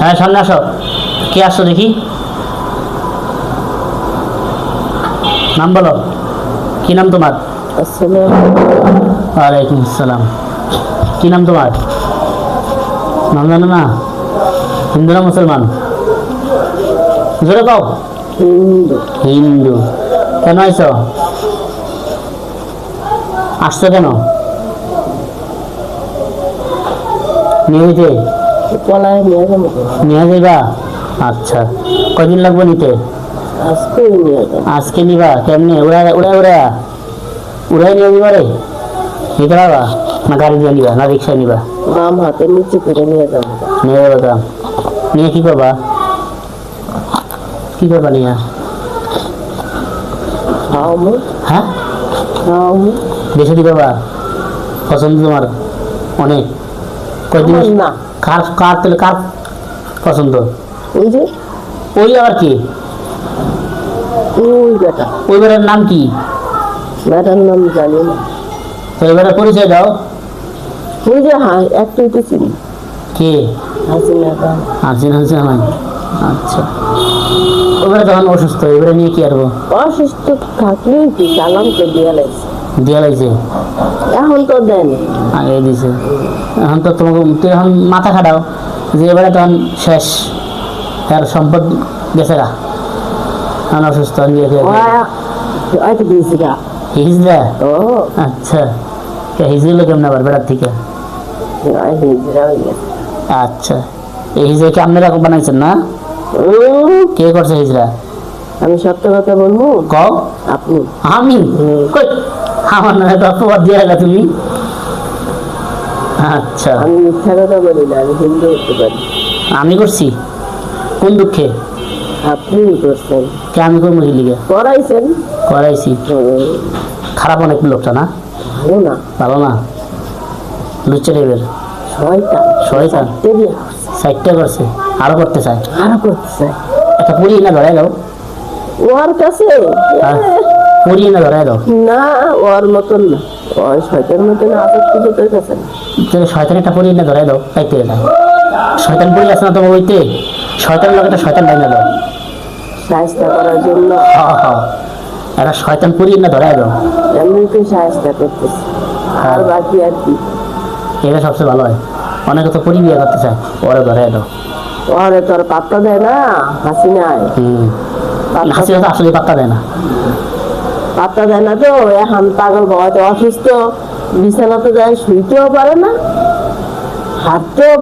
হ্যাঁ সামনে আসো। কে আসছো দেখি? নাম বলো, কি নাম তোমার? ওয়ালাইকুম আসসালাম। কি নাম তোমার? নাম জানো না? হিন্দু না মুসলমান? জোরে কও। হিন্দু। কেন আইছো? আসছো কেন? নিয়ে যেতে? নিয়ে যাইবা? আচ্ছা, কয়দিন লাগবে নিতে? আজকে নিবা? কেমনি উড়াই উড়াই নিয়ে নিবা রে? নিতে পারবা না? গাড়ি দিয়ে নিবা না রিক্সায় নিবা? বাম হাতে নিচে করে নিয়ে যাবো। নিয়ে যাবো। নিয়ে কি করবা? কি করবা নিয়ে? হ্যাঁ, বেশি কি করবা? পছন্দ তোমার অনেক? কয়দিন না কার কার তাহলে কার পছন্দ? ওই যে ওই আবার কি? ওই বেটা, ওই বেটার নাম কি? বেটার নাম জানি না। তো ওই বেটার পরিচয় দাও। ওই যে হ্যাঁ একটাই তো চিনি। কে? হাসিনা খান। হাসিনা জামান। আচ্ছা, ওইবারে তখন অসুস্থ, এবারে নিয়ে কি আরবো? অসুস্থ থাকলেই কি চালান তো দিয়ে লাগছে। দিয়া লাগছে? এখন তো দেন আগে দিছে, এখন তো তোমাকে তুই এখন মাথা খাটাও যে এবারে তখন শেষ, তার সম্পদ গেছে গা, এখন অসুস্থ দিয়েছি গা। হিজড়া? ও আচ্ছা, হিজড়িলো কেমন আবার বেড়ার থেকে? হিজড়া হয়ে গেছে। আচ্চ্ছা, এই হিজড়া কি আপনারা বানাইছেন না? কে করছে হিজড়া? আমি সত্য কথা বলবো। কও। আপনি? আমি? কই, আমার নামে তো অপবাদ দিয়ে রাখা তুমি। আচ্ছা, আমি মিথ্যা কথা বলি না, আমি হিন্দু হতে পারি। আমি করছি? কোন দুঃখে? আপনি করছেন। কে আমি করবো কি লিগে? করাইছেন। করাইছি? খারাপ অনেক লোকটা না? ভালো না। ভালো না? লুচ্চা টাইপের? শয়তান। শয়তান? 60টা করছে, আরো করতে চায়? আরো করতে চাই। একটা পুরি না ধরাই দাও। ওর কাছে পুরি না ধরাই দাও। না, ওর মতন না, ওর শয়তানের মতন আদর তো তোর কাছে না। শয়তান একটা পুরি না ধরাই দাও, তাইতে না শয়তান পুরি আছে না তোমার বইতে? শয়তানের লোক একটা শয়তান ডাইনা দাও সাহায্য করার জন্য। একটা শয়তান পুরি না ধরাই দাও। এমনিতে সাহায্য করতেছি, আর বাকি আর কি? এটা সবচেয়ে ভালো হয়। অনেকে তো পুরি বিয়ে করতে চায়, ওরা ধরাই দাও। ওরে তোর পাত্তা দেয় না হাসিনায়। হাসিনা তো আসলে পাত্তা দেয় না। পাত্তা দেয় না তো, এখন পাগল বাবাতে অসুস্থ, বিছানাতে যায়, শুইতেও পারে না, হাঁটতেও